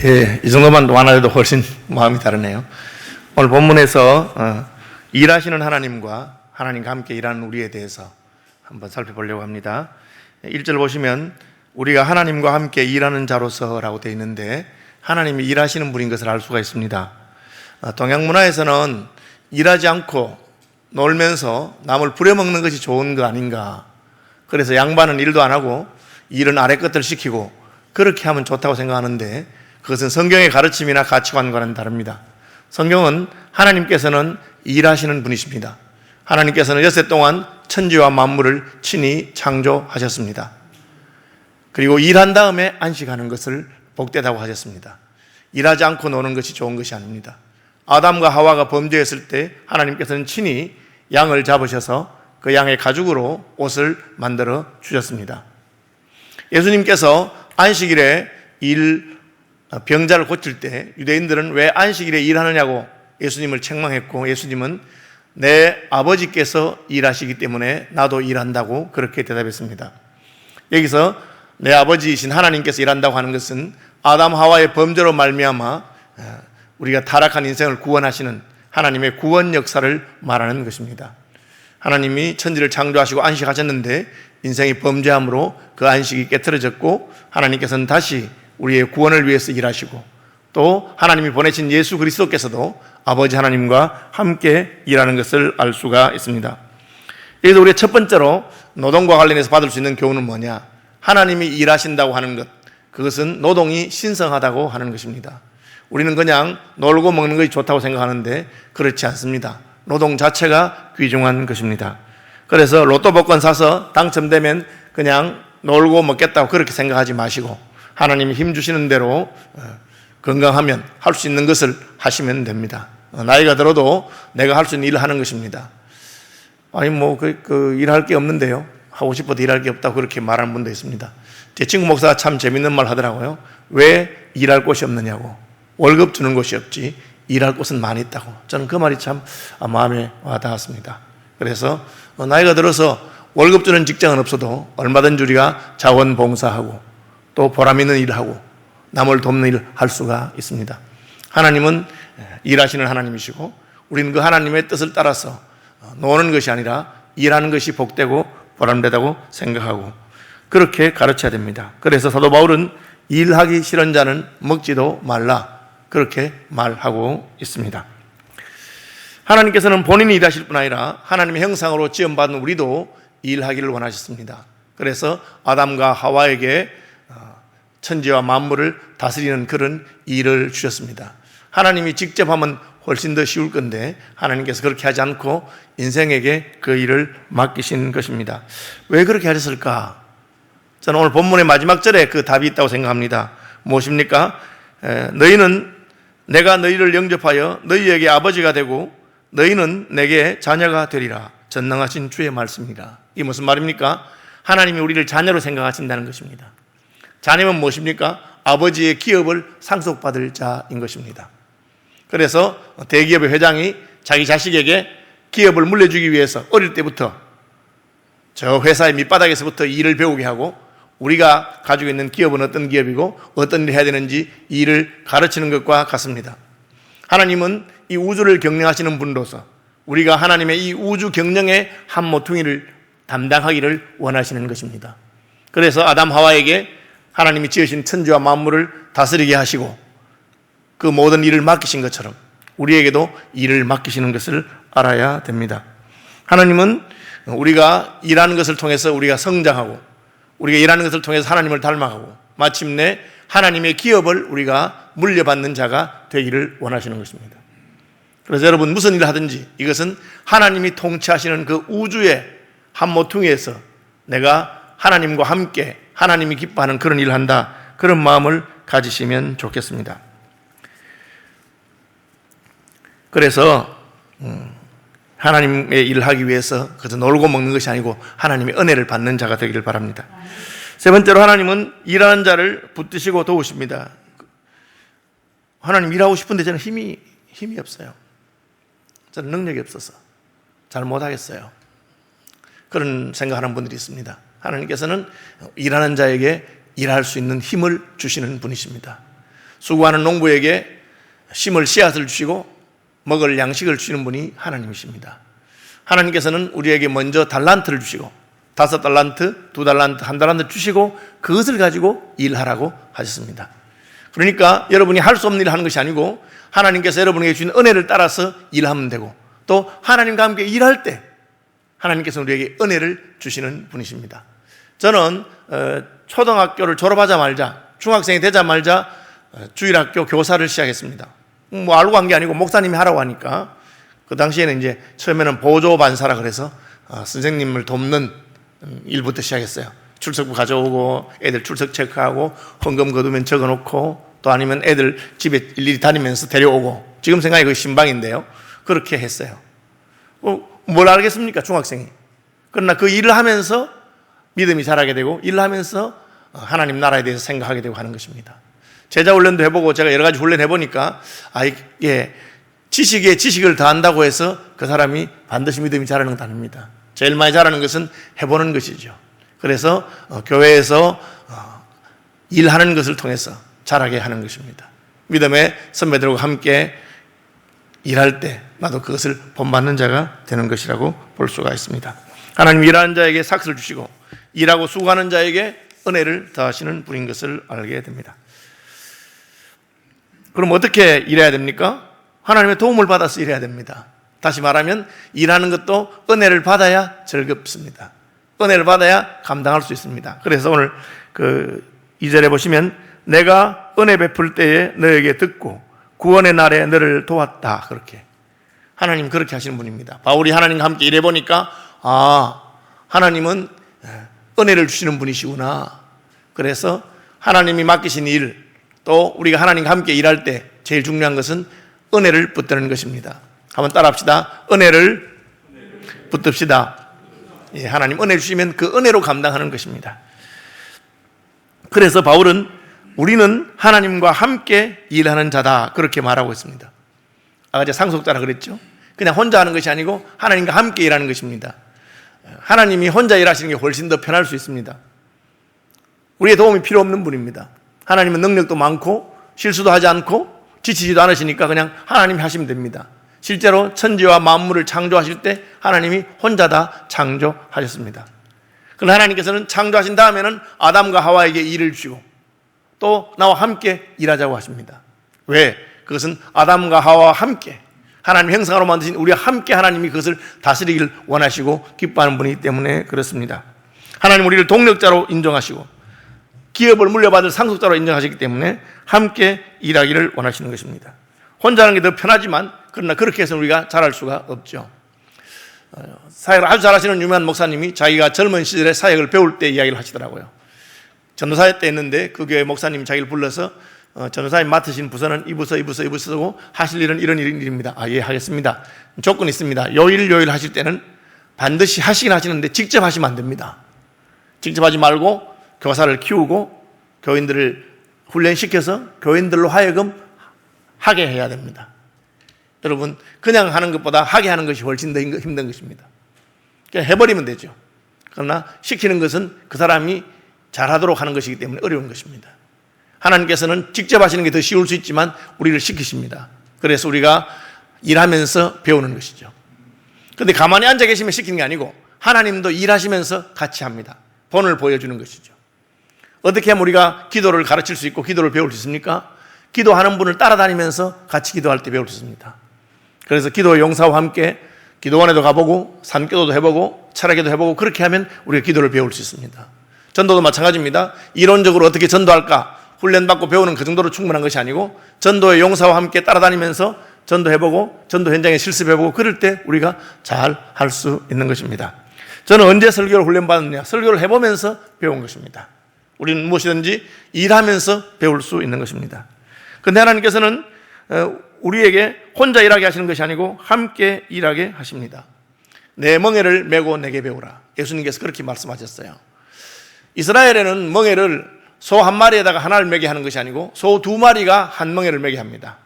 예, 이 정도만 완화해도 훨씬 마음이 다르네요. 오늘 본문에서 일하시는 하나님과 하나님과 함께 일하는 우리에 대해서 한번 살펴보려고 합니다. 1절 보시면 우리가 하나님과 함께 일하는 자로서라고 되어 있는데 하나님이 일하시는 분인 것을 알 수가 있습니다. 동양 문화에서는 일하지 않고 놀면서 남을 부려먹는 것이 좋은 거 아닌가. 그래서 양반은 일도 안 하고 일은 아래 것들 시키고 그렇게 하면 좋다고 생각하는데 그것은 성경의 가르침이나 가치관과는 다릅니다. 성경은 하나님께서는 일하시는 분이십니다. 하나님께서는 엿새 동안 천지와 만물을 친히 창조하셨습니다. 그리고 일한 다음에 안식하는 것을 복되다고 하셨습니다. 일하지 않고 노는 것이 좋은 것이 아닙니다. 아담과 하와가 범죄했을 때 하나님께서는 친히 양을 잡으셔서 그 양의 가죽으로 옷을 만들어 주셨습니다. 예수님께서 안식일에 병자를 고칠 때 유대인들은 왜 안식일에 일하느냐고 예수님을 책망했고, 예수님은 내 아버지께서 일하시기 때문에 나도 일한다고 그렇게 대답했습니다. 여기서 내 아버지이신 하나님께서 일한다고 하는 것은 아담 하와의 범죄로 말미암아 우리가 타락한 인생을 구원하시는 하나님의 구원 역사를 말하는 것입니다. 하나님이 천지를 창조하시고 안식하셨는데 인생이 범죄함으로 그 안식이 깨트려졌고 하나님께서는 다시 우리의 구원을 위해서 일하시고 또 하나님이 보내신 예수 그리스도께서도 아버지 하나님과 함께 일하는 것을 알 수가 있습니다. 여기서 우리가 첫 번째로 노동과 관련해서 받을 수 있는 교훈은 뭐냐? 하나님이 일하신다고 하는 것, 그것은 노동이 신성하다고 하는 것입니다. 우리는 그냥 놀고 먹는 것이 좋다고 생각하는데 그렇지 않습니다. 노동 자체가 귀중한 것입니다. 그래서 로또 복권 사서 당첨되면 그냥 놀고 먹겠다고 그렇게 생각하지 마시고 하나님이 힘 주시는 대로 건강하면 할 수 있는 것을 하시면 됩니다. 나이가 들어도 내가 할 수 있는 일을 하는 것입니다. 아니 일할 게 없는데요, 하고 싶어도 일할 게 없다고 그렇게 말하는 분도 있습니다. 제 친구 목사가 참 재밌는 말 하더라고요. 왜 일할 곳이 없느냐고. 월급 주는 곳이 없지 일할 곳은 많이 있다고. 저는 그 말이 참 마음에 와닿았습니다. 그래서 나이가 들어서 월급 주는 직장은 없어도 얼마든지 우리가 자원봉사하고 또 보람 있는 일을 하고 남을 돕는 일을 할 수가 있습니다. 하나님은 일하시는 하나님이시고 우리는 그 하나님의 뜻을 따라서 노는 것이 아니라 일하는 것이 복되고 보람되다고 생각하고 그렇게 가르쳐야 됩니다. 그래서 사도 바울은 일하기 싫은 자는 먹지도 말라 그렇게 말하고 있습니다. 하나님께서는 본인이 일하실 뿐 아니라 하나님의 형상으로 지음받은 우리도 일하기를 원하셨습니다. 그래서 아담과 하와에게 천지와 만물을 다스리는 그런 일을 주셨습니다. 하나님이 직접 하면 훨씬 더 쉬울 건데 하나님께서 그렇게 하지 않고 인생에게 그 일을 맡기신 것입니다. 왜 그렇게 하셨을까? 저는 오늘 본문의 마지막 절에 그 답이 있다고 생각합니다. 무엇입니까? 너희는 내가 너희를 영접하여 너희에게 아버지가 되고 너희는 내게 자녀가 되리라. 전능하신 주의 말씀이라. 이게 무슨 말입니까? 하나님이 우리를 자녀로 생각하신다는 것입니다. 자녀는 무엇입니까? 아버지의 기업을 상속받을 자인 것입니다. 그래서 대기업의 회장이 자기 자식에게 기업을 물려주기 위해서 어릴 때부터 저 회사의 밑바닥에서부터 일을 배우게 하고 우리가 가지고 있는 기업은 어떤 기업이고 어떤 일을 해야 되는지 일을 가르치는 것과 같습니다. 하나님은 이 우주를 경영하시는 분으로서 우리가 하나님의 이 우주 경영의 한 모퉁이를 담당하기를 원하시는 것입니다. 그래서 아담 하와에게 하나님이 지으신 천지와 만물을 다스리게 하시고 그 모든 일을 맡기신 것처럼 우리에게도 일을 맡기시는 것을 알아야 됩니다. 하나님은 우리가 일하는 것을 통해서 우리가 성장하고 우리가 일하는 것을 통해서 하나님을 닮아가고 마침내 하나님의 기업을 우리가 물려받는 자가 되기를 원하시는 것입니다. 그래서 여러분 무슨 일을 하든지 이것은 하나님이 통치하시는 그 우주의 한 모퉁이에서 내가 하나님과 함께 하나님이 기뻐하는 그런 일을 한다, 그런 마음을 가지시면 좋겠습니다. 그래서 하나님의 일을 하기 위해서 그저 놀고 먹는 것이 아니고 하나님의 은혜를 받는 자가 되기를 바랍니다. 세 번째로 하나님은 일하는 자를 붙드시고 도우십니다. 하나님 일하고 싶은데 저는 힘이 없어요. 저는 능력이 없어서 잘 못하겠어요. 그런 생각하는 분들이 있습니다. 하나님께서는 일하는 자에게 일할 수 있는 힘을 주시는 분이십니다. 수고하는 농부에게 심을 씨앗을 주시고 먹을 양식을 주시는 분이 하나님이십니다. 하나님께서는 우리에게 먼저 달란트를 주시고 5달란트, 2달란트, 1달란트 주시고 그것을 가지고 일하라고 하셨습니다. 그러니까 여러분이 할 수 없는 일을 하는 것이 아니고 하나님께서 여러분에게 주신 은혜를 따라서 일하면 되고, 또 하나님과 함께 일할 때 하나님께서 우리에게 은혜를 주시는 분이십니다. 저는 초등학교를 졸업하자마자, 중학생이 되자마자 주일학교 교사를 시작했습니다. 뭐 알고 한 게 아니고 목사님이 하라고 하니까, 그 당시에는 이제 처음에는 보조반사라 그래서 선생님을 돕는 일부터 시작했어요. 출석부 가져오고 애들 출석 체크하고 헌금 거두면 적어놓고, 또 아니면 애들 집에 일일이 다니면서 데려오고, 지금 생각해 그 신방인데요. 그렇게 했어요. 뭘 알겠습니까, 중학생이. 그러나 그 일을 하면서 믿음이 자라게 되고, 일을 하면서 하나님 나라에 대해서 생각하게 되고 하는 것입니다. 제자 훈련도 해보고 제가 여러 가지 훈련 해보니까, 지식에 지식을 더한다고 해서 그 사람이 반드시 믿음이 자라는 건 아닙니다. 제일 많이 자라는 것은 해보는 것이죠. 그래서 교회에서 일하는 것을 통해서 자라게 하는 것입니다. 믿음의 선배들과 함께 일할 때 나도 그것을 본받는 자가 되는 것이라고 볼 수가 있습니다. 하나님 일하는 자에게 삭스를 주시고 일하고 수고하는 자에게 은혜를 더하시는 분인 것을 알게 됩니다. 그럼 어떻게 일해야 됩니까? 하나님의 도움을 받아서 일해야 됩니다. 다시 말하면 일하는 것도 은혜를 받아야 즐겁습니다. 은혜를 받아야 감당할 수 있습니다. 그래서 오늘 2절에 보시면 내가 은혜 베풀 때에 너에게 듣고 구원의 날에 너를 도왔다. 그렇게 하나님 그렇게 하시는 분입니다. 바울이 하나님과 함께 일해보니까 하나님은 은혜를 주시는 분이시구나. 그래서 하나님이 맡기신 일, 또 우리가 하나님과 함께 일할 때 제일 중요한 것은 은혜를 붙드는 것입니다. 한번 따라합시다. 은혜를 붙듭시다. 하나님 은혜 주시면 그 은혜로 감당하는 것입니다. 그래서 바울은 우리는 하나님과 함께 일하는 자다, 그렇게 말하고 있습니다. 아까 제가 상속자라 그랬죠. 그냥 혼자 하는 것이 아니고 하나님과 함께 일하는 것입니다. 하나님이 혼자 일하시는 게 훨씬 더 편할 수 있습니다. 우리의 도움이 필요 없는 분입니다. 하나님은 능력도 많고 실수도 하지 않고 지치지도 않으시니까 그냥 하나님이 하시면 됩니다. 실제로 천지와 만물을 창조하실 때 하나님이 혼자 다 창조하셨습니다. 그러나 하나님께서는 창조하신 다음에는 아담과 하와에게 일을 주시고 또 나와 함께 일하자고 하십니다. 왜? 그것은 아담과 하와와 함께 하나님 형상으로 만드신 우리와 함께 하나님이 그것을 다스리기를 원하시고 기뻐하는 분이기 때문에 그렇습니다. 하나님 우리를 동력자로 인정하시고 기업을 물려받을 상속자로 인정하시기 때문에 함께 일하기를 원하시는 것입니다. 혼자 하는 게 더 편하지만 그러나 그렇게 해서 우리가 잘할 수가 없죠. 사역을 아주 잘하시는 유명한 목사님이 자기가 젊은 시절에 사역을 배울 때 이야기를 하시더라고요. 전도사회 때 했는데 그 교회 목사님이 자기를 불러서 전도사님 맡으신 부서는 이 부서고 하실 일은 이런 일입니다. 예, 하겠습니다. 조건이 있습니다. 요일 하실 때는 반드시 하시긴 하시는데 직접 하시면 안 됩니다. 직접 하지 말고 교사를 키우고 교인들을 훈련시켜서 교인들로 하여금 하게 해야 됩니다. 여러분, 그냥 하는 것보다 하게 하는 것이 훨씬 더 힘든 것입니다. 그냥 해버리면 되죠. 그러나 시키는 것은 그 사람이 잘하도록 하는 것이기 때문에 어려운 것입니다. 하나님께서는 직접 하시는 게 더 쉬울 수 있지만 우리를 시키십니다. 그래서 우리가 일하면서 배우는 것이죠. 그런데 가만히 앉아 계시면 시키는 게 아니고 하나님도 일하시면서 같이 합니다. 본을 보여주는 것이죠. 어떻게 하면 우리가 기도를 가르칠 수 있고 기도를 배울 수 있습니까? 기도하는 분을 따라다니면서 같이 기도할 때 배울 수 있습니다. 그래서 기도의 용사와 함께 기도원에도 가보고 산기도도 해보고 철학기도 해보고 그렇게 하면 우리가 기도를 배울 수 있습니다. 전도도 마찬가지입니다. 이론적으로 어떻게 전도할까 훈련받고 배우는 그 정도로 충분한 것이 아니고 전도의 용사와 함께 따라다니면서 전도해보고 전도 현장에 실습해보고 그럴 때 우리가 잘 할 수 있는 것입니다. 저는 언제 설교를 훈련받았느냐? 설교를 해보면서 배운 것입니다. 우리는 무엇이든지 일하면서 배울 수 있는 것입니다. 그런데 하나님께서는 우리에게 혼자 일하게 하시는 것이 아니고 함께 일하게 하십니다. 내 멍에를 메고 내게 배우라. 예수님께서 그렇게 말씀하셨어요. 이스라엘에는 멍에를 소 한 마리에다가 하나를 매게 하는 것이 아니고 소 두 마리가 한 멍에를 매게 합니다.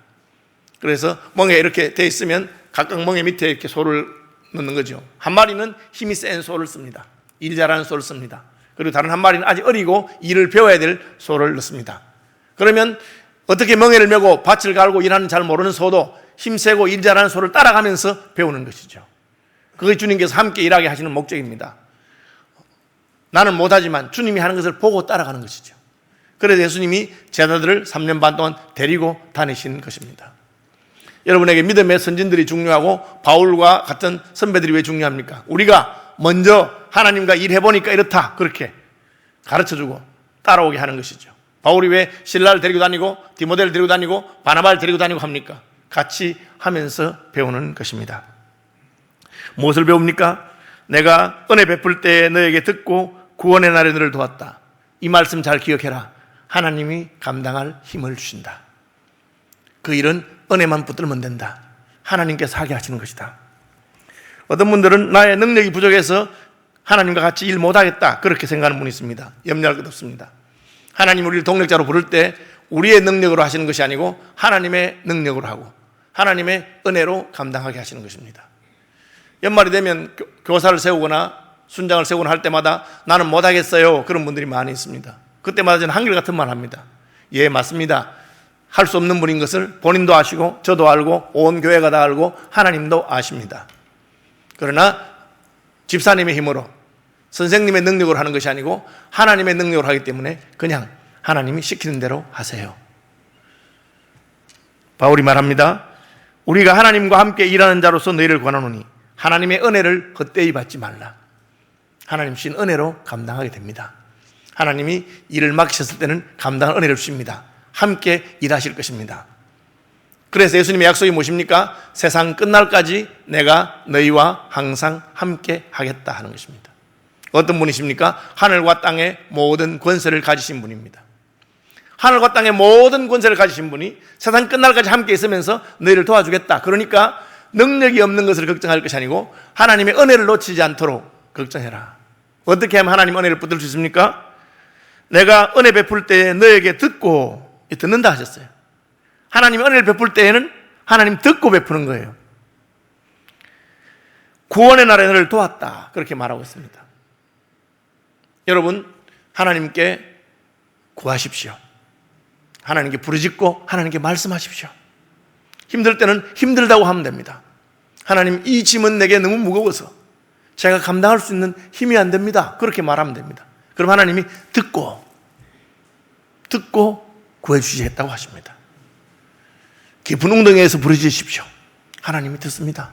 그래서 멍에 이렇게 돼 있으면 각각 멍에 밑에 이렇게 소를 넣는 거죠. 한 마리는 힘이 센 소를 씁니다. 일 잘하는 소를 씁니다. 그리고 다른 한 마리는 아직 어리고 일을 배워야 될 소를 넣습니다. 그러면 어떻게 멍에를 메고 밭을 갈고 일하는 잘 모르는 소도 힘세고 일 잘하는 소를 따라가면서 배우는 것이죠. 그게 주님께서 함께 일하게 하시는 목적입니다. 나는 못하지만 주님이 하는 것을 보고 따라가는 것이죠. 그래서 예수님이 제자들을 3년 반 동안 데리고 다니신 것입니다. 여러분에게 믿음의 선진들이 중요하고 바울과 같은 선배들이 왜 중요합니까? 우리가 먼저 하나님과 일해보니까 이렇다, 그렇게 가르쳐주고 따라오게 하는 것이죠. 바울이 왜 실라를 데리고 다니고 디모데를 데리고 다니고 바나바를 데리고 다니고 합니까? 같이 하면서 배우는 것입니다. 무엇을 배웁니까? 내가 은혜 베풀 때 너에게 듣고 구원의 날에 너를 도왔다. 이 말씀 잘 기억해라. 하나님이 감당할 힘을 주신다. 그 일은 은혜만 붙들면 된다. 하나님께서 하게 하시는 것이다. 어떤 분들은 나의 능력이 부족해서 하나님과 같이 일 못하겠다, 그렇게 생각하는 분이 있습니다. 염려할 것 없습니다. 하나님 우리를 동력자로 부를 때 우리의 능력으로 하시는 것이 아니고 하나님의 능력으로 하고 하나님의 은혜로 감당하게 하시는 것입니다. 연말이 되면 교사를 세우거나 순장을 세우거나 할 때마다 나는 못하겠어요, 그런 분들이 많이 있습니다. 그때마다 저는 한결같은 말 합니다. 예, 맞습니다. 할 수 없는 분인 것을 본인도 아시고 저도 알고 온 교회가 다 알고 하나님도 아십니다. 그러나 집사님의 힘으로 선생님의 능력으로 하는 것이 아니고 하나님의 능력으로 하기 때문에 그냥 하나님이 시키는 대로 하세요. 바울이 말합니다. 우리가 하나님과 함께 일하는 자로서 너희를 권하노니 하나님의 은혜를 헛되이 받지 말라. 하나님 주신 은혜로 감당하게 됩니다. 하나님이 일을 맡기셨을 때는 감당할 은혜를 주십니다. 함께 일하실 것입니다. 그래서 예수님의 약속이 무엇입니까? 세상 끝날까지 내가 너희와 항상 함께 하겠다 하는 것입니다. 어떤 분이십니까? 하늘과 땅의 모든 권세를 가지신 분입니다. 하늘과 땅의 모든 권세를 가지신 분이 세상 끝날까지 함께 있으면서 너희를 도와주겠다. 그러니까 능력이 없는 것을 걱정할 것이 아니고 하나님의 은혜를 놓치지 않도록 걱정해라. 어떻게 하면 하나님 은혜를 붙들 수 있습니까? 내가 은혜 베풀 때 너에게 듣고, 듣는다 하셨어요. 하나님이 은혜를 베풀 때에는 하나님 듣고 베푸는 거예요. 구원의 날에 너를 도왔다, 그렇게 말하고 있습니다. 여러분, 하나님께 구하십시오. 하나님께 부르짖고 하나님께 말씀하십시오. 힘들 때는 힘들다고 하면 됩니다. 하나님, 이 짐은 내게 너무 무거워서 제가 감당할 수 있는 힘이 안 됩니다, 그렇게 말하면 됩니다. 그럼 하나님이 듣고 구해주시겠다고 하십니다. 깊은 웅덩이에서 부르짖으십시오. 하나님이 듣습니다.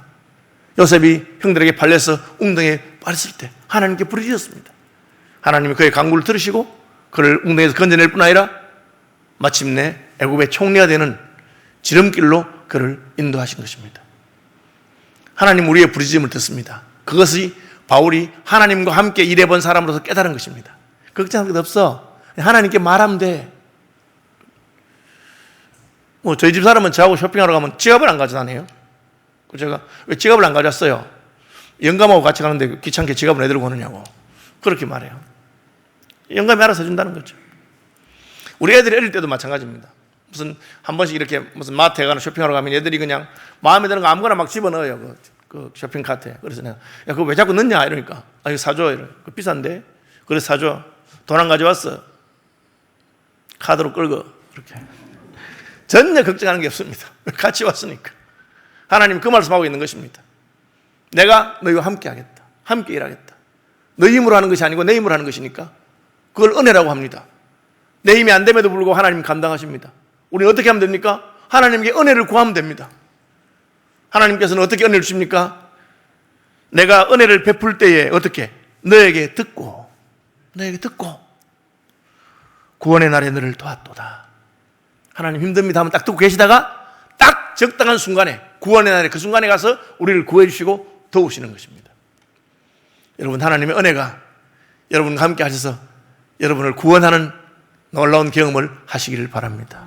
요셉이 형들에게 팔려서 웅덩이에 빠졌을 때 하나님께 부르짖었습니다. 하나님이 그의 간구를 들으시고 그를 웅덩이에서 건져낼 뿐 아니라 마침내 애굽의 총리가 되는 지름길로 그를 인도하신 것입니다. 하나님 우리의 부르짖음을 듣습니다. 그것이 바울이 하나님과 함께 일해본 사람으로서 깨달은 것입니다. 걱정할 것 없어. 하나님께 말하면 돼. 저희 집 사람은 저하고 쇼핑하러 가면 지갑을 안 가져다녀요. 제가 왜 지갑을 안 가져왔어요? 영감하고 같이 가는데 귀찮게 지갑을 왜 들고 오느냐고 그렇게 말해요. 영감이 알아서 해준다는 거죠. 우리 애들이 어릴 때도 마찬가지입니다. 무슨 한 번씩 이렇게 무슨 마트에 가나 쇼핑하러 가면 애들이 그냥 마음에 드는 거 아무거나 막 집어넣어요. 그 쇼핑 카트에. 그래서 내가 야 그거 왜 자꾸 넣냐 이러니까 이거 사줘 이래. 그거 비싼데 그래서 사줘. 돈 안 가져왔어. 카드로 끌고 이렇게. 전혀 걱정하는 게 없습니다. 같이 왔으니까. 하나님 그 말씀하고 있는 것입니다. 내가 너희와 함께 하겠다. 함께 일하겠다. 너희 힘으로 하는 것이 아니고 내 힘으로 하는 것이니까 그걸 은혜라고 합니다. 내 힘이 안 됨에도 불구하고 하나님 감당하십니다. 우리는 어떻게 하면 됩니까? 하나님께 은혜를 구하면 됩니다. 하나님께서는 어떻게 은혜를 주십니까? 내가 은혜를 베풀 때에 어떻게? 너에게 듣고 구원의 날에 너를 도왔도다. 하나님 힘듭니다 하면 딱 듣고 계시다가 딱 적당한 순간에 구원의 날에 그 순간에 가서 우리를 구해 주시고 도우시는 것입니다. 여러분, 하나님의 은혜가 여러분과 함께 하셔서 여러분을 구원하는 놀라운 경험을 하시기를 바랍니다.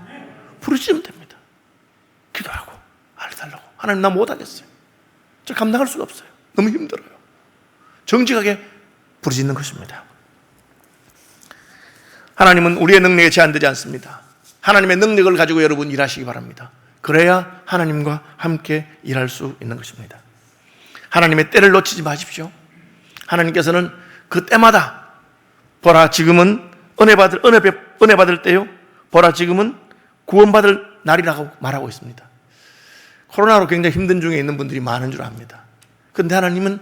부르시면 됩니다. 기도하고 알려달라고. 하나님 나 못하겠어요. 저 감당할 수가 없어요. 너무 힘들어요. 정직하게 부르짖는 것입니다. 하나님은 우리의 능력에 제한되지 않습니다. 하나님의 능력을 가지고 여러분 일하시기 바랍니다. 그래야 하나님과 함께 일할 수 있는 것입니다. 하나님의 때를 놓치지 마십시오. 하나님께서는 그 때마다 보라 지금은 은혜 받을 때요. 보라 지금은 구원받을 날이라고 말하고 있습니다. 코로나로 굉장히 힘든 중에 있는 분들이 많은 줄 압니다. 그런데 하나님은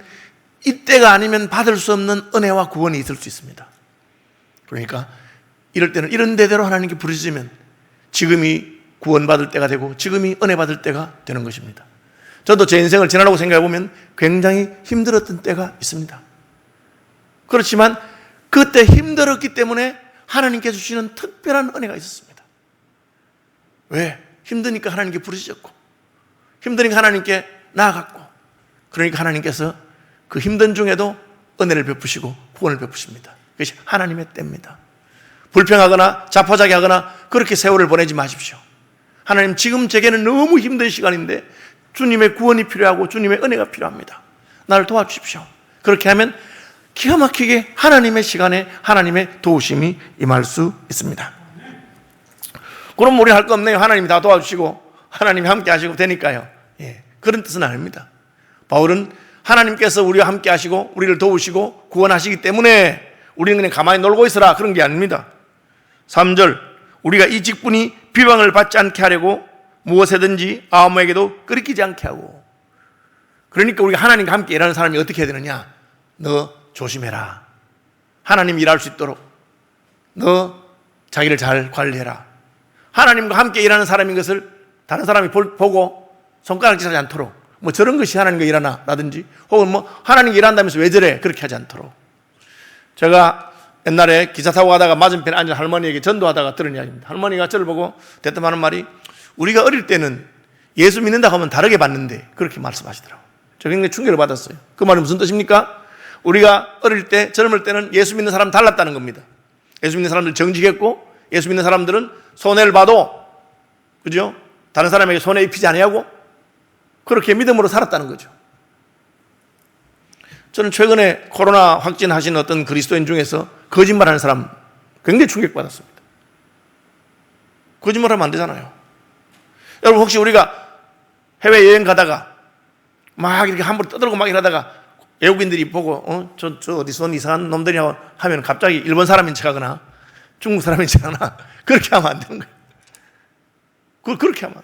이때가 아니면 받을 수 없는 은혜와 구원이 있을 수 있습니다. 그러니까 이럴 때는 이런 대대로 하나님께 부르짖으면 지금이 구원받을 때가 되고 지금이 은혜 받을 때가 되는 것입니다. 저도 제 인생을 지나라고 생각해 보면 굉장히 힘들었던 때가 있습니다. 그렇지만 그때 힘들었기 때문에 하나님께 주시는 특별한 은혜가 있었습니다. 왜? 힘드니까 하나님께 부르짖었고 힘드니까 하나님께 나아갔고 그러니까 하나님께서 그 힘든 중에도 은혜를 베푸시고 구원을 베푸십니다. 그것이 하나님의 때입니다. 불평하거나 자포자기하거나 그렇게 세월을 보내지 마십시오. 하나님 지금 제게는 너무 힘든 시간인데 주님의 구원이 필요하고 주님의 은혜가 필요합니다. 나를 도와주십시오. 그렇게 하면 기가 막히게 하나님의 시간에 하나님의 도우심이 임할 수 있습니다. 그럼 우리 할 거 없네요. 하나님이 다 도와주시고 하나님이 함께 하시고 되니까요. 그런 뜻은 아닙니다. 바울은 하나님께서 우리와 함께 하시고 우리를 도우시고 구원하시기 때문에 우리는 그냥 가만히 놀고 있으라 그런 게 아닙니다. 3절 우리가 이 직분이 비방을 받지 않게 하려고 무엇에든지 아무에게도 끄리끼지 않게 하고 그러니까 우리가 하나님과 함께 일하는 사람이 어떻게 해야 되느냐? 너 조심해라. 하나님 일할 수 있도록 너 자기를 잘 관리해라. 하나님과 함께 일하는 사람인 것을 다른 사람이 보고 손가락질하지 않도록 뭐 저런 것이 하나님과 일하나 라든지 혹은 뭐 하나님과 일한다면서 왜 저래 그렇게 하지 않도록. 제가 옛날에 기차 타고 가다가 맞은편에 앉은 할머니에게 전도하다가 들은 이야기입니다. 할머니가 저를 보고 대뜸 하는 말이 우리가 어릴 때는 예수 믿는다고 하면 다르게 봤는데 그렇게 말씀하시더라고요. 저 굉장히 충격을 받았어요. 그 말이 무슨 뜻입니까? 우리가 어릴 때 젊을 때는 예수 믿는 사람 달랐다는 겁니다. 예수 믿는 사람들 정직했고 예수 믿는 사람들은 손해를 봐도 그죠? 다른 사람에게 손해 입히지 아니하고 그렇게 믿음으로 살았다는 거죠. 저는 최근에 코로나 확진하신 어떤 그리스도인 중에서 거짓말하는 사람 굉장히 충격받았습니다. 거짓말하면 안 되잖아요. 여러분 혹시 우리가 해외여행 가다가 막 이렇게 함부로 떠들고 막 이러다가 외국인들이 보고 저 어디서 온 이상한 놈들이라고 하면 갑자기 일본 사람인 척하거나 중국 사람인 척하거나 그렇게 하면 안 되는 거예요. 그렇게 하면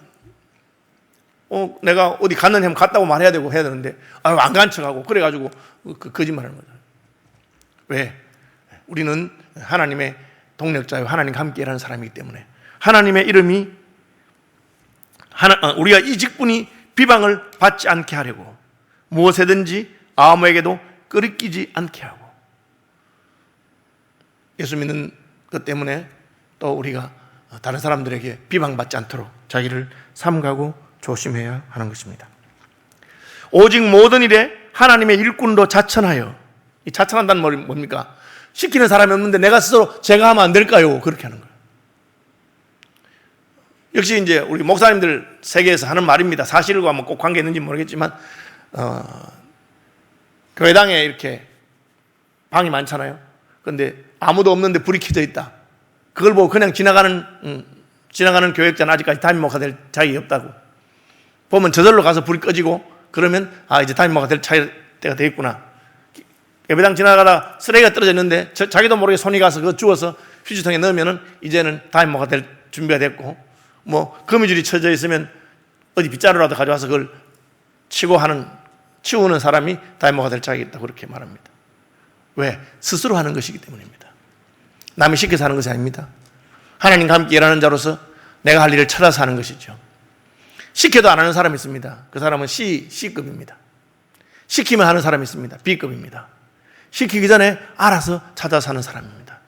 내가 어디 갔는지 하면 갔다고 말해야 되고 해야 되는데 안 간 척하고 그래가지고 거짓말하는 거죠. 왜? 우리는 하나님의 동력자요 하나님과 함께 일하는 사람이기 때문에 하나님의 이름이 우리가 이 직분이 비방을 받지 않게 하려고 무엇에든지 아무에게도 끄리끼지 않게 하고 예수 믿는 것 때문에 또 우리가 다른 사람들에게 비방받지 않도록 자기를 삼가고 조심해야 하는 것입니다. 오직 모든 일에 하나님의 일꾼도 자천하여 이 자천한다는 말이 뭡니까? 시키는 사람이 없는데 내가 스스로 제가 하면 안 될까요? 그렇게 하는 거예요. 역시 이제 우리 목사님들 세계에서 하는 말입니다. 사실과 뭐 꼭 관계 있는지 모르겠지만 교회당에 이렇게 방이 많잖아요. 그런데 아무도 없는데 불이 켜져 있다. 그걸 보고 그냥 지나가는 교역자는 아직까지 담임 목사가 될 자격이 없다고. 보면 저절로 가서 불이 꺼지고 그러면 이제 담임 목사가 될 때가 되겠구나. 예배당 지나가다 쓰레기가 떨어져 있는데 자기도 모르게 손이 가서 그거 주워서 휴지통에 넣으면은 이제는 담임 목사가 될 준비가 됐고 뭐 거미줄이 쳐져 있으면 어디 빗자루라도 가져와서 그걸 치우는 사람이 담임 목사가 될 자격이 있다. 그렇게 말합니다. 왜? 스스로 하는 것이기 때문입니다. 남이 시켜서 하는 것이 아닙니다. 하나님과 함께 일하는 자로서 내가 할 일을 찾아서 하는 것이죠. 시켜도 안 하는 사람이 있습니다. 그 사람은 C급입니다. 시키면 하는 사람이 있습니다. B급입니다. 시키기 전에 알아서 찾아서 하는 사람입니다.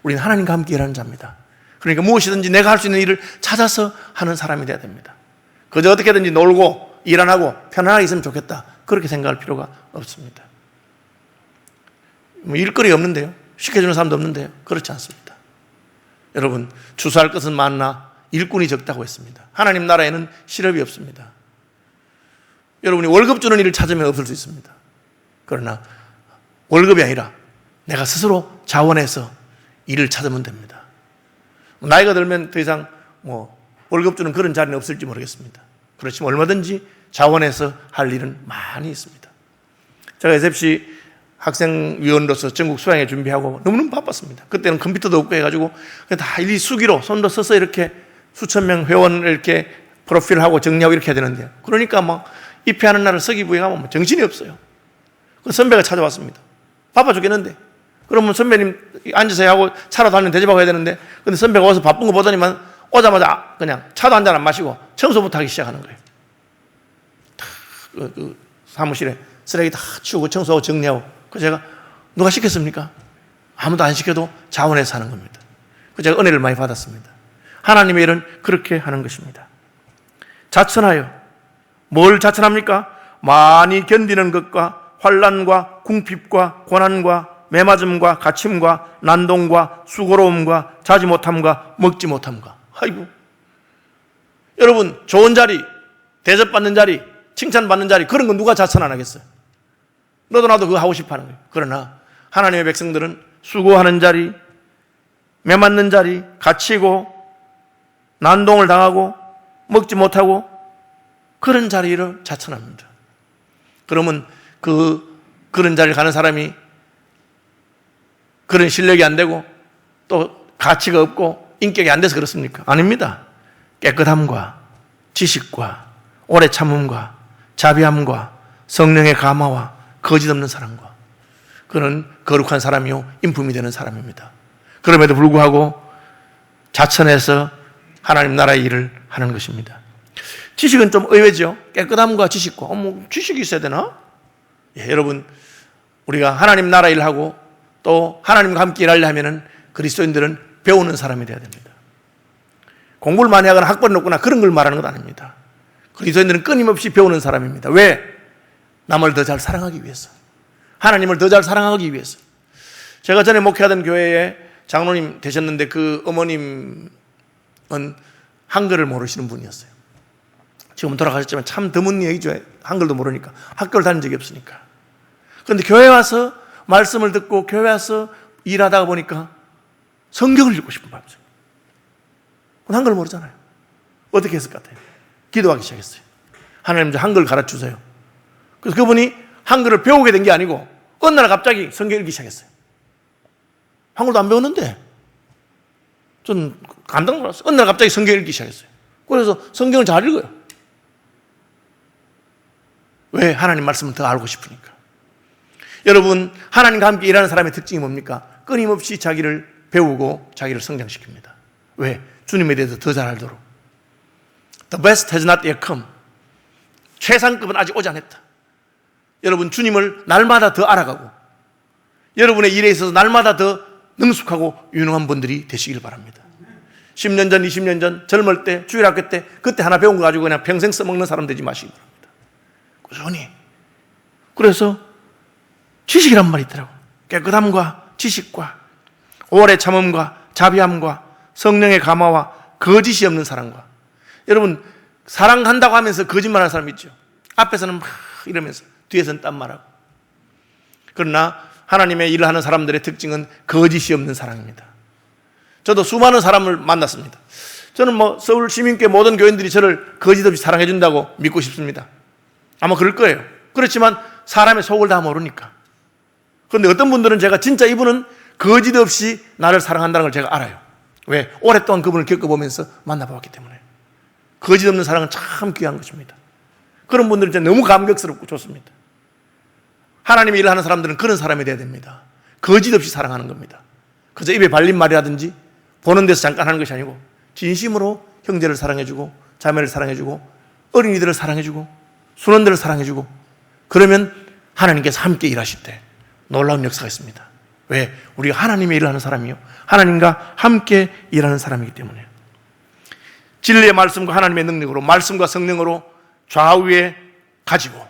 우리는 하나님과 함께 일하는 자입니다. 그러니까 무엇이든지 내가 할 수 있는 일을 찾아서 하는 사람이 되어야 됩니다. 그저 어떻게든지 놀고 일 안 하고 편안하게 있으면 좋겠다. 그렇게 생각할 필요가 없습니다. 뭐 일거리 없는데요. 시켜주는 사람도 없는데요. 그렇지 않습니다. 여러분 주수할 것은 많으나 일꾼이 적다고 했습니다. 하나님 나라에는 실업이 없습니다. 여러분이 월급 주는 일을 찾으면 없을 수 있습니다. 그러나 월급이 아니라 내가 스스로 자원해서 일을 찾으면 됩니다. 나이가 들면 더 이상 월급 주는 그런 자리는 없을지 모르겠습니다. 그렇지만 얼마든지 자원해서 할 일은 많이 있습니다. 제가 SFC 학생위원으로서 전국 수양회 준비하고 너무너무 바빴습니다. 그때는 컴퓨터도 없고 해가지고 다 일일이 수기로 손도 써서 이렇게 수천 명 회원을 이렇게 프로필하고 정리하고 이렇게 해야 되는데요. 그러니까 막 입회하는 날을 서기부에 가면 뭐 정신이 없어요. 그 선배가 찾아왔습니다. 바빠 죽겠는데. 그러면 선배님 앉으세요 하고 차로 다니면 대접하고 해야 되는데, 근데 선배가 와서 바쁜 거 보더니만 오자마자 그냥 차도 한 잔 안 마시고 청소부터 하기 시작하는 거예요. 그 사무실에 쓰레기 다 치우고 청소하고 정리하고. 그래서 제가 누가 시켰습니까? 아무도 안 시켜도 자원해서 하는 겁니다. 그래서 제가 은혜를 많이 받았습니다. 하나님의 일은 그렇게 하는 것입니다. 자천하여. 뭘 자천합니까? 많이 견디는 것과 환난과 궁핍과 고난과 매맞음과 갇힘과 난동과 수고로움과 자지 못함과 먹지 못함과. 아이고, 여러분, 좋은 자리, 대접받는 자리, 칭찬받는 자리, 그런 건 누가 자천 안 하겠어요? 너도 나도 그거 하고 싶어 하는 거예요. 그러나 하나님의 백성들은 수고하는 자리, 매맞는 자리, 갇히고 난동을 당하고 먹지 못하고 그런 자리를 자천합니다. 그러면 그런 자리를 가는 사람이 그런 실력이 안 되고 또 가치가 없고 인격이 안 돼서 그렇습니까? 아닙니다. 깨끗함과 지식과 오래 참음과 자비함과 성령의 감화와 거짓 없는 사랑과 그는 거룩한 사람이요 인품이 되는 사람입니다. 그럼에도 불구하고 자천해서 하나님 나라의 일을 하는 것입니다. 지식은 좀 의외죠. 깨끗함과 지식과 지식이 있어야 되나? 예, 여러분, 우리가 하나님 나라 일을 하고 또 하나님과 함께 일하려 하면은 그리스도인들은 배우는 사람이 되어야 됩니다. 공부를 많이 하거나 학벌이 높거나 그런 걸 말하는 것 아닙니다. 그리스도인들은 끊임없이 배우는 사람입니다. 왜? 남을 더 잘 사랑하기 위해서. 하나님을 더 잘 사랑하기 위해서. 제가 전에 목회하던 교회에 장로님 되셨는데 그 어머님은 한글을 모르시는 분이었어요. 지금은 돌아가셨지만 참 드문 얘기죠. 한글도 모르니까. 학교를 다닌 적이 없으니까. 그런데 교회 와서 말씀을 듣고 교회 와서 일하다가 보니까 성경을 읽고 싶은 마음이죠. 한글 모르잖아요. 어떻게 했을 것 같아요? 기도하기 시작했어요. 하나님 좀 한글 가르쳐주세요. 그래서 그분이 한글을 배우게 된 게 아니고 어느 날 갑자기 성경 읽기 시작했어요. 한글도 안 배웠는데 전 깜짝 놀랐어요. 어느 날 갑자기 성경 읽기 시작했어요. 그래서 성경을 잘 읽어요. 왜? 하나님 말씀을 더 알고 싶으니까. 여러분, 하나님과 함께 일하는 사람의 특징이 뭡니까? 끊임없이 자기를 배우고 자기를 성장시킵니다. 왜? 주님에 대해서 더 잘 알도록. The best has not yet come. 최상급은 아직 오지 않았다. 여러분, 주님을 날마다 더 알아가고 여러분의 일에 있어서 날마다 더 능숙하고 유능한 분들이 되시길 바랍니다. 10년 전, 20년 전 젊을 때, 주일학교 때 그때 하나 배운 거 가지고 그냥 평생 써먹는 사람 되지 마시기 바랍니다. 꾸준히. 그래서 지식이란 말이 있더라고요. 깨끗함과 지식과 오래 참음과 자비함과 성령의 감화와 거짓이 없는 사랑과. 여러분, 사랑한다고 하면서 거짓말하는 사람 있죠. 앞에서는 막 이러면서 뒤에서는 딴 말하고. 그러나 하나님의 일을 하는 사람들의 특징은 거짓이 없는 사랑입니다. 저도 수많은 사람을 만났습니다. 저는 서울 시민교회 모든 교인들이 저를 거짓 없이 사랑해 준다고 믿고 싶습니다. 아마 그럴 거예요. 그렇지만 사람의 속을 다 모르니까. 그런데 어떤 분들은 제가 진짜 이분은 거짓 없이 나를 사랑한다는 걸 제가 알아요. 왜? 오랫동안 그분을 겪어보면서 만나봤기 때문에. 거짓 없는 사랑은 참 귀한 것입니다. 그런 분들은 진짜 너무 감격스럽고 좋습니다. 하나님의 일을 하는 사람들은 그런 사람이 되어야 됩니다. 거짓 없이 사랑하는 겁니다. 그저 입에 발린 말이라든지 보는 데서 잠깐 하는 것이 아니고 진심으로 형제를 사랑해주고 자매를 사랑해주고 어린이들을 사랑해주고 순원들을 사랑해주고 그러면 하나님께서 함께 일하실 때 놀라운 역사가 있습니다. 왜? 우리가 하나님의 일을 하는 사람이요 하나님과 함께 일하는 사람이기 때문에. 진리의 말씀과 하나님의 능력으로 말씀과 성령으로 좌우에 가지고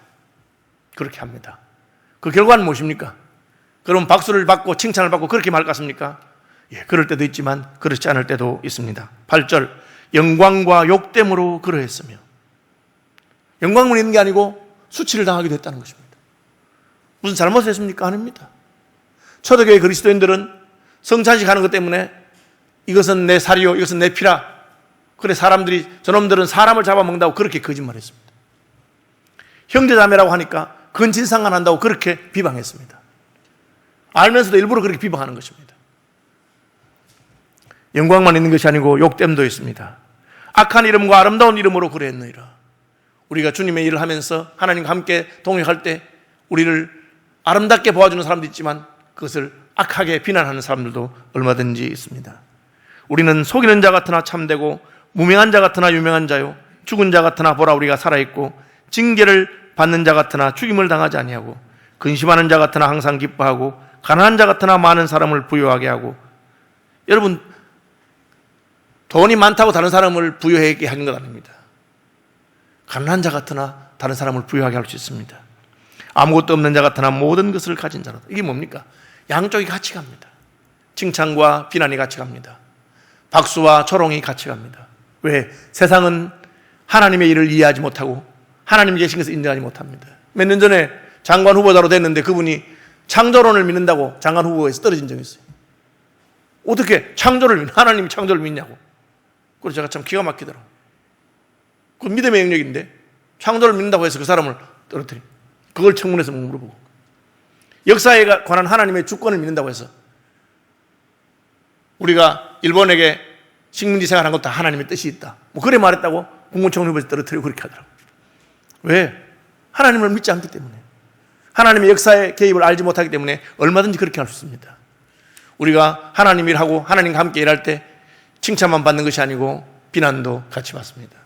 그렇게 합니다. 그 결과는 무엇입니까? 그럼 박수를 받고 칭찬을 받고 그렇게 말 같습니까? 예, 그럴 때도 있지만 그렇지 않을 때도 있습니다. 8절 영광과 욕됨으로 그러했으며. 영광만 있는 게 아니고 수치를 당하기도 했다는 것입니다. 무슨 잘못을 했습니까? 아닙니다. 초대교회 그리스도인들은 성찬식 하는 것 때문에 이것은 내 살이요 이것은 내 피라. 그래 사람들이 저놈들은 사람을 잡아먹는다고 그렇게 거짓말했습니다. 형제자매라고 하니까 근친상간 한다고 그렇게 비방했습니다. 알면서도 일부러 그렇게 비방하는 것입니다. 영광만 있는 것이 아니고 욕됨도 있습니다. 악한 이름과 아름다운 이름으로 그랬느니라. 우리가 주님의 일을 하면서 하나님과 함께 동역할 때 우리를 아름답게 보아주는 사람도 있지만 그것을 악하게 비난하는 사람들도 얼마든지 있습니다. 우리는 속이는 자 같으나 참되고 무명한 자 같으나 유명한 자요 죽은 자 같으나 보라 우리가 살아있고 징계를 받는 자 같으나 죽임을 당하지 아니하고 근심하는 자 같으나 항상 기뻐하고 가난한 자 같으나 많은 사람을 부유하게 하고. 여러분, 돈이 많다고 다른 사람을 부유하게 하는 것 아닙니다. 가난한 자 같으나 다른 사람을 부유하게 할 수 있습니다. 아무것도 없는 자 같으나 모든 것을 가진 자로다. 이게 뭡니까? 양쪽이 같이 갑니다. 칭찬과 비난이 같이 갑니다. 박수와 조롱이 같이 갑니다. 왜? 세상은 하나님의 일을 이해하지 못하고 하나님이 계신 것을 인정하지 못합니다. 몇 년 전에 장관 후보자로 됐는데 그분이 창조론을 믿는다고 장관 후보에서 떨어진 적이 있어요. 어떻게 하나님이 창조를 믿냐고. 그래서 제가 참 기가 막히더라고요. 그 믿음의 영역인데 창조를 믿는다고 해서 그 사람을 떨어뜨려. 그걸 청문회에서 물어보고. 역사에 관한 하나님의 주권을 믿는다고 해서 우리가 일본에게 식민지 생활한 것도 하나님의 뜻이 있다. 뭐 그래 말했다고 국무총리 후보에서 떨어뜨리고 그렇게 하더라고요. 왜? 하나님을 믿지 않기 때문에. 하나님의 역사의 개입을 알지 못하기 때문에 얼마든지 그렇게 할 수 있습니다. 우리가 하나님 일하고 하나님과 함께 일할 때 칭찬만 받는 것이 아니고 비난도 같이 받습니다.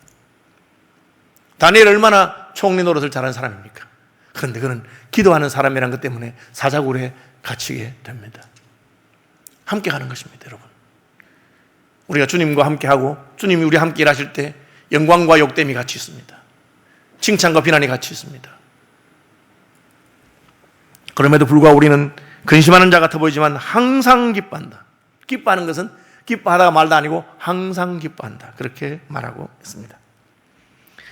다니엘 얼마나 총리 노릇을 잘하는 사람입니까? 그런데 그는 기도하는 사람이라는 것 때문에 사자굴에 갇히게 됩니다. 함께 가는 것입니다, 여러분. 우리가 주님과 함께하고 주님이 우리와 함께 일하실 때 영광과 욕됨이 같이 있습니다. 칭찬과 비난이 같이 있습니다. 그럼에도 불구하고 우리는 근심하는 자 같아 보이지만 항상 기뻐한다. 기뻐하는 것은 기뻐하다가 말다 아니고 항상 기뻐한다. 그렇게 말하고 있습니다.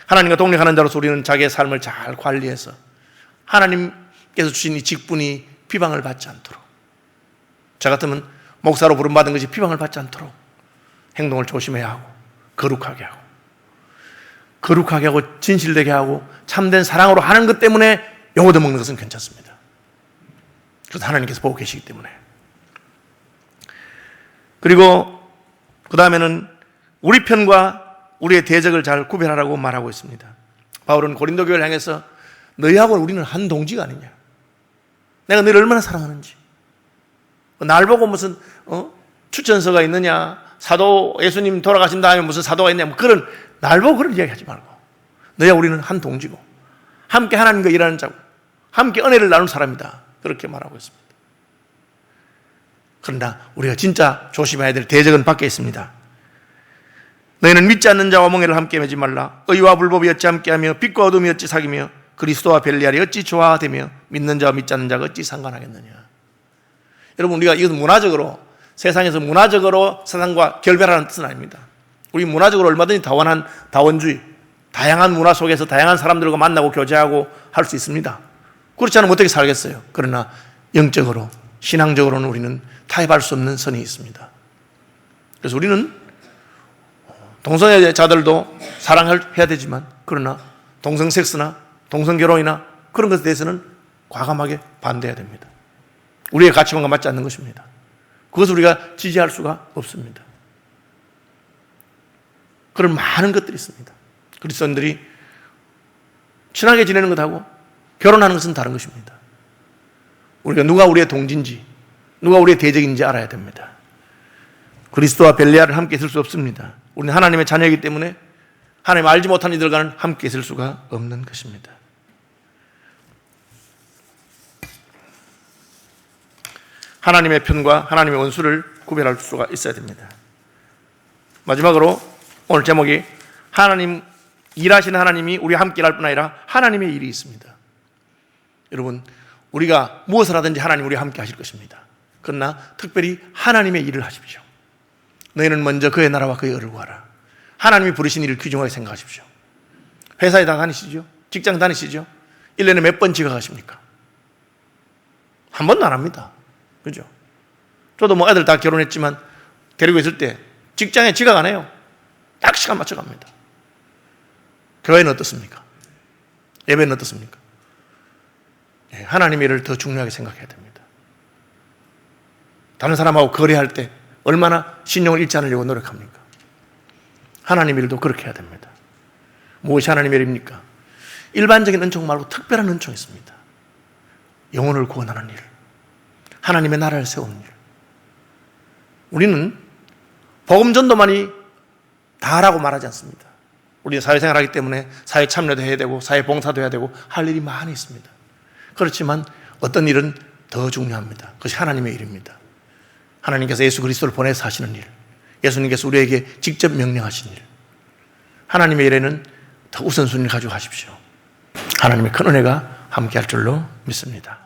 하나님과 동력하는 자로서 우리는 자기의 삶을 잘 관리해서 하나님께서 주신 이 직분이 비방을 받지 않도록, 저 같으면 목사로 부름받은 것이 비방을 받지 않도록 행동을 조심해야 하고 거룩하게 하고 진실되게 하고 참된 사랑으로 하는 것 때문에 용 얻어먹는 것은 괜찮습니다. 그래서 하나님께서 보고 계시기 때문에. 그리고 그 다음에는 우리 편과 우리의 대적을 잘 구별하라고 말하고 있습니다. 바울은 고린도 교회를 향해서 너희하고 우리는 한 동지가 아니냐, 내가 너희를 얼마나 사랑하는지, 날 보고 무슨 추천서가 있느냐, 사도 예수님 돌아가신 다음에 무슨 사도가 있냐, 뭐 그런 날 보고 그런 이야기 하지 말고 너희와 우리는 한 동지고 함께 하나님과 일하는 자고 함께 은혜를 나눈 사람이다, 그렇게 말하고 있습니다. 그러나 우리가 진짜 조심해야 될 대적은 밖에 있습니다. 너희는 믿지 않는 자와 멍에를 함께 매지 말라. 의와 불법이 어찌 함께하며 빛과 어둠이 어찌 사귀며 그리스도와 벨리알이 어찌 조화되며 믿는 자와 믿지 않는 자가 어찌 상관하겠느냐. 여러분, 우리가 이것은 문화적으로, 세상에서 문화적으로 세상과 결별하는 뜻은 아닙니다. 우리 문화적으로 얼마든지 다원한 다원주의, 다양한 문화 속에서 다양한 사람들과 만나고 교제하고 할 수 있습니다. 그렇지 않으면 어떻게 살겠어요? 그러나 영적으로, 신앙적으로는 우리는 타협할 수 없는 선이 있습니다. 그래서 우리는 동성애자들도 사랑해야 되지만, 그러나 동성섹스나 동성결혼이나 그런 것에 대해서는 과감하게 반대해야 됩니다. 우리의 가치관과 맞지 않는 것입니다. 그것을 우리가 지지할 수가 없습니다. 그런 많은 것들이 있습니다. 그리스도인들이 친하게 지내는 것하고 결혼하는 것은 다른 것입니다. 우리가 누가 우리의 동지인지, 누가 우리의 대적인지 알아야 됩니다. 그리스도와 벨리알을 함께 있을 수 없습니다. 우리는 하나님의 자녀이기 때문에 하나님 알지 못한 이들과는 함께 있을 수가 없는 것입니다. 하나님의 편과 하나님의 원수를 구별할 수가 있어야 됩니다. 마지막으로 오늘 제목이 하나님, 일하시는 하나님이 우리와 함께 일할 뿐 아니라 하나님의 일이 있습니다. 여러분, 우리가 무엇을 하든지 하나님 우리와 함께 하실 것입니다. 그러나 특별히 하나님의 일을 하십시오. 너희는 먼저 그의 나라와 그의 의를 구하라. 하나님이 부르신 일을 귀중하게 생각하십시오. 회사에 다 다니시죠? 직장 다니시죠? 1년에 몇 번 지각하십니까? 한 번도 안 합니다. 그죠? 저도 뭐 애들 다 결혼했지만 데리고 있을 때 직장에 지각 안 해요. 딱 시간 맞춰 갑니다. 교회는 어떻습니까? 예배는 어떻습니까? 하나님의 일을 더 중요하게 생각해야 됩니다. 다른 사람하고 거래할 때 얼마나 신용을 잃지 않으려고 노력합니까? 하나님의 일도 그렇게 해야 됩니다. 무엇이 하나님의 일입니까? 일반적인 은총 말고 특별한 은총이 있습니다. 영혼을 구원하는 일, 하나님의 나라를 세우는 일. 우리는 복음 전도만이 다라고 말하지 않습니다. 우리는 사회생활하기 때문에 사회 참여도 해야 되고 사회 봉사도 해야 되고 할 일이 많이 있습니다. 그렇지만 어떤 일은 더 중요합니다. 그것이 하나님의 일입니다. 하나님께서 예수 그리스도를 보내서 하시는 일, 예수님께서 우리에게 직접 명령하신 일, 하나님의 일에는 더 우선순위를 가지고 하십시오. 하나님의 큰 은혜가 함께할 줄로 믿습니다.